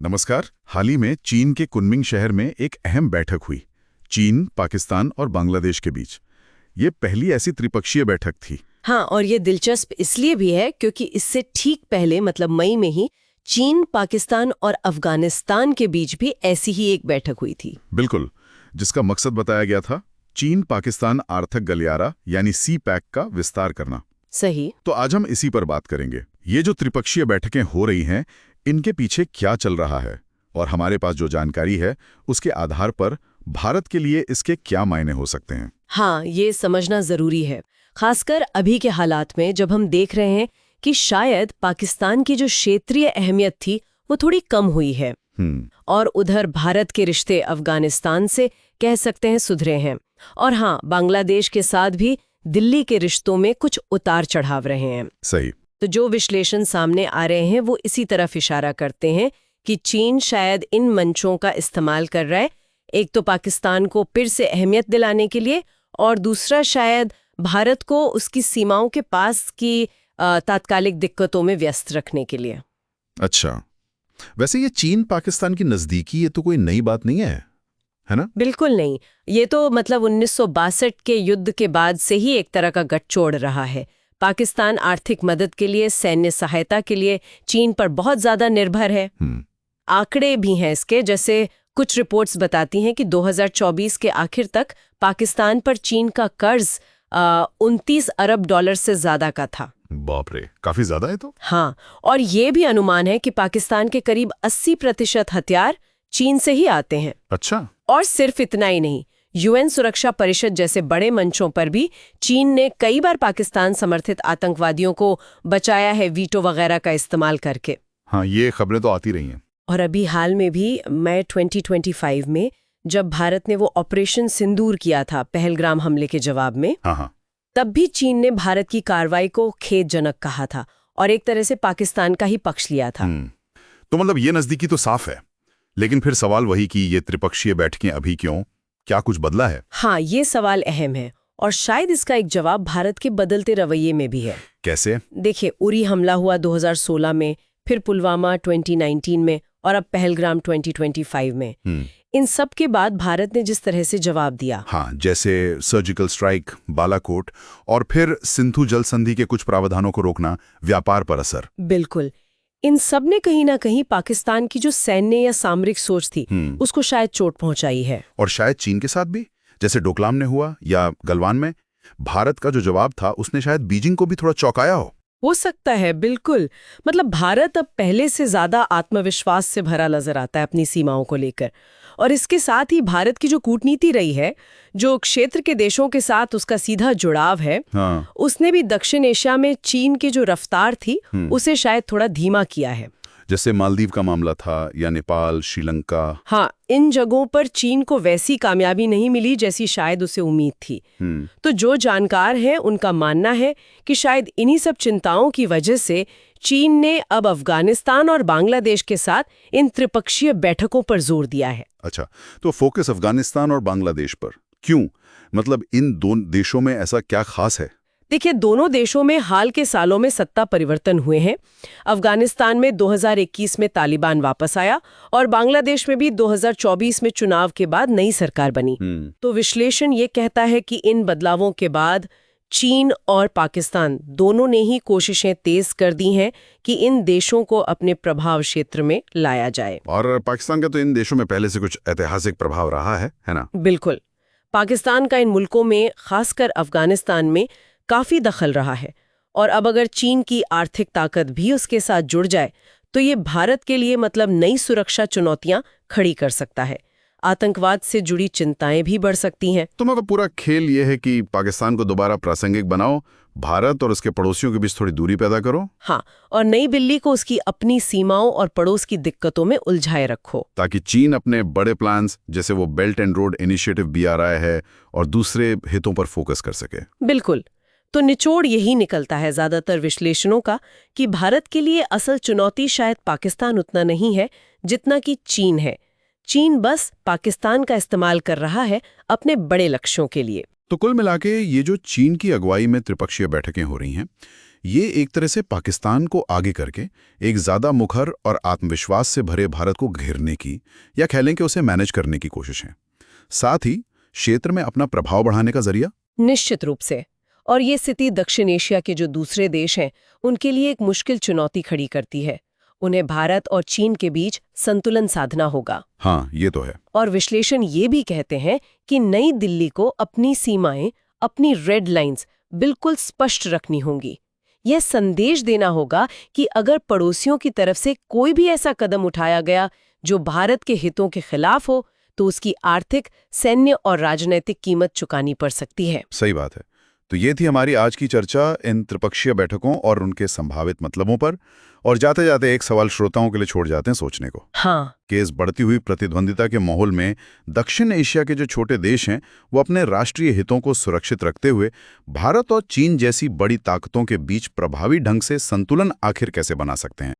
नमस्कार। हाल ही में चीन के कुनमिंग शहर में एक अहम बैठक हुई, चीन, पाकिस्तान और बांग्लादेश के बीच। ये पहली ऐसी त्रिपक्षीय बैठक थी। हाँ, और ये दिलचस्प इसलिए भी है क्योंकि इससे ठीक पहले मतलब मई में ही चीन, पाकिस्तान और अफगानिस्तान के बीच भी ऐसी ही एक बैठक हुई थी। बिल्कुल, जिसका मकसद बताया गया था चीन पाकिस्तान आर्थिक गलियारा यानी सी-पैक का विस्तार करना। सही। तो आज हम इसी पर बात करेंगे। ये जो त्रिपक्षीय बैठकें हो रही हैं, इनके पीछे क्या चल रहा है और हमारे पास जो जानकारी है उसके आधार पर भारत के लिए इसके क्या मायने हो सकते हैं। हाँ, ये समझना जरूरी है, खासकर अभी के हालात में जब हम देख रहे हैं कि शायद पाकिस्तान की जो क्षेत्रीय अहमियत थी वो थोड़ी कम हुई है और उधर भारत के रिश्ते अफगानिस्तान से कह सकते हैं सुधरे हैं। और हाँ, बांग्लादेश के साथ भी दिल्ली के रिश्तों में कुछ उतार चढ़ाव रहे हैं। सही। तो जो विश्लेषण सामने आ रहे हैं वो इसी तरफ इशारा करते हैं कि चीन शायद इन मंचों का इस्तेमाल कर रहा है, एक तो पाकिस्तान को फिर से अहमियत दिलाने के लिए और दूसरा शायद भारत को उसकी सीमाओं के पास की तात्कालिक दिक्कतों में व्यस्त रखने के लिए। अच्छा, वैसे ये चीन पाकिस्तान की नजदीकी ये तो कोई नई बात नहीं है ना? बिल्कुल नहीं, ये तो मतलब 1962 के युद्ध के बाद से ही एक तरह का गठजोड़ रहा है। पाकिस्तान आर्थिक मदद के लिए, सैन्य सहायता के लिए चीन पर बहुत ज्यादा निर्भर है। आंकड़े भी हैं इसके, जैसे कुछ रिपोर्ट्स बताती हैं कि 2024 के आखिर तक पाकिस्तान पर चीन का कर्ज 29 अरब डॉलर से ज्यादा का था। बाप रे, काफी ज्यादा है तो। हाँ, और ये भी अनुमान है कि पाकिस्तान के करीब 80% हथियार चीन से ही आते हैं। अच्छा। और सिर्फ इतना ही नहीं, यूएन सुरक्षा परिषद जैसे बड़े मंचों पर भी चीन ने कई बार पाकिस्तान समर्थित आतंकवादियों को बचाया है, वीटो वगैरह का इस्तेमाल करके। हाँ, ये खबरें तो आती रही हैं। और अभी हाल में भी मई 2025 में जब भारत ने वो ऑपरेशन सिंदूर किया था पहलगाम हमले के जवाब में, हाँ, तब भी चीन ने भारत की कार्रवाई को खेदजनक कहा था और एक तरह से पाकिस्तान का ही पक्ष लिया था। तो मतलब ये नजदीकी तो साफ है, लेकिन फिर सवाल वही कि ये त्रिपक्षीय बैठकें अभी क्यों? क्या कुछ बदला है? हाँ, ये सवाल अहम है और शायद इसका एक जवाब भारत के बदलते रवैये में भी है। कैसे? देखिए, उरी हमला हुआ 2016 में, फिर पुलवामा 2019 में और अब पहलगाम 2025 में। इन सब के बाद भारत ने जिस तरह से जवाब दिया, हाँ, जैसे सर्जिकल स्ट्राइक, बालाकोट और फिर सिंधु जल संधि के कुछ प्रावधानों को रोकना, व्यापार पर असर। बिल्कुल, इन सब ने कहीं ना कहीं पाकिस्तान की जो सैन्य या सामरिक सोच थी उसको शायद चोट पहुंचाई है। और शायद चीन के साथ भी, जैसे डोकलाम में हुआ या गलवान में, भारत का जो जवाब था उसने शायद बीजिंग को भी थोड़ा चौंकाया हो सकता है। बिल्कुल, मतलब भारत अब पहले से ज्यादा आत्मविश्वास से भरा नजर आता है अपनी सीमाओं को लेकर। और इसके साथ ही भारत की जो कूटनीति रही है, जो क्षेत्र के देशों के साथ उसका सीधा जुड़ाव है, उसने भी दक्षिण एशिया में चीन की जो रफ्तार थी उसे शायद थोड़ा धीमा किया है। जैसे मालदीव का मामला था या नेपाल, श्रीलंका। हाँ, इन जगहों पर चीन को वैसी कामयाबी नहीं मिली जैसी शायद उसे उम्मीद थी। तो जो जानकार हैं उनका मानना है कि शायद इन्हीं सब चिंताओं की वजह से चीन ने अब अफगानिस्तान और बांग्लादेश के साथ इन त्रिपक्षीय बैठकों पर जोर दिया है। अच्छा, तो फोकस अफगानिस्तान और बांग्लादेश पर क्यों? मतलब इन दोनों देशों में ऐसा क्या खास है? देखिए, दोनों देशों में हाल के सालों में सत्ता परिवर्तन हुए हैं। अफगानिस्तान में 2021 में तालिबान वापस आया और बांग्लादेश में भी 2024 में चुनाव के बाद नई सरकार बनी। तो विश्लेषण ये कहता है कि इन बदलावों के बाद चीन और पाकिस्तान दोनों ने ही कोशिशें तेज कर दी हैं कि इन देशों को अपने प्रभाव क्षेत्र में लाया जाए। और पाकिस्तान का तो इन देशों में पहले से कुछ ऐतिहासिक प्रभाव रहा है ना? बिल्कुल, पाकिस्तान का इन मुल्कों में, खासकर अफगानिस्तान में काफी दखल रहा है और अब अगर चीन की आर्थिक ताकत भी उसके साथ जुड़ जाए तो ये भारत के लिए मतलब नई सुरक्षा चुनौतियां खड़ी कर सकता है। आतंकवाद से जुड़ी चिंताएं भी बढ़ सकती हैं। तो मतलब पूरा खेल ये है कि पाकिस्तान को दोबारा प्रासंगिक बनाओ, भारत और उसके पड़ोसियों के बीच थोड़ी दूरी पैदा करो। हाँ, और नई दिल्ली को उसकी अपनी सीमाओं और पड़ोस की दिक्कतों में उलझाए रखो, ताकि चीन अपने बड़े प्लान्स जैसे वो belt and road initiative BRI है और दूसरे हितों पर फोकस कर सके। बिल्कुल, तो निचोड़ यही निकलता है ज्यादातर विश्लेषणों का कि भारत के लिए असल चुनौती शायद पाकिस्तान उतना नहीं है जितना कि चीन है। चीन बस पाकिस्तान का इस्तेमाल कर रहा है अपने बड़े लक्ष्यों के लिए। तो कुल मिलाके ये जो चीन की अगुवाई में त्रिपक्षीय बैठकें हो रही हैं, ये एक तरह से पाकिस्तान को आगे करके एक ज़्यादा मुखर और आत्मविश्वास से भरे भारत को घेरने की या कह लें कि उसे मैनेज करने की कोशिश है। साथ ही क्षेत्र में अपना प्रभाव बढ़ाने का जरिया। निश्चित रूप से। और ये स्थिति दक्षिण एशिया के जो दूसरे देश हैं उनके लिए एक मुश्किल चुनौती खड़ी करती है। उन्हें भारत और चीन के बीच संतुलन साधना होगा। हाँ, ये तो है। और विश्लेषण ये भी कहते हैं कि नई दिल्ली को अपनी सीमाएं, अपनी रेड लाइंस बिल्कुल स्पष्ट रखनी होंगी। यह संदेश देना होगा कि अगर पड़ोसियों की तरफ से कोई भी ऐसा कदम उठाया गया जो भारत के हितों के खिलाफ हो तो उसकी आर्थिक, सैन्य और राजनीतिक कीमत चुकानी पड़ सकती है। सही बात है। तो ये थी हमारी आज की चर्चा इन त्रिपक्षीय बैठकों और उनके संभावित मतलबों पर। और जाते जाते एक सवाल श्रोताओं के लिए छोड़ जाते हैं सोचने को। हाँ, कि इस बढ़ती हुई प्रतिद्वंदिता के माहौल में दक्षिण एशिया के जो छोटे देश हैं वो अपने राष्ट्रीय हितों को सुरक्षित रखते हुए भारत और चीन जैसी बड़ी ताकतों के बीच प्रभावी ढंग से संतुलन आखिर कैसे बना सकते हैं।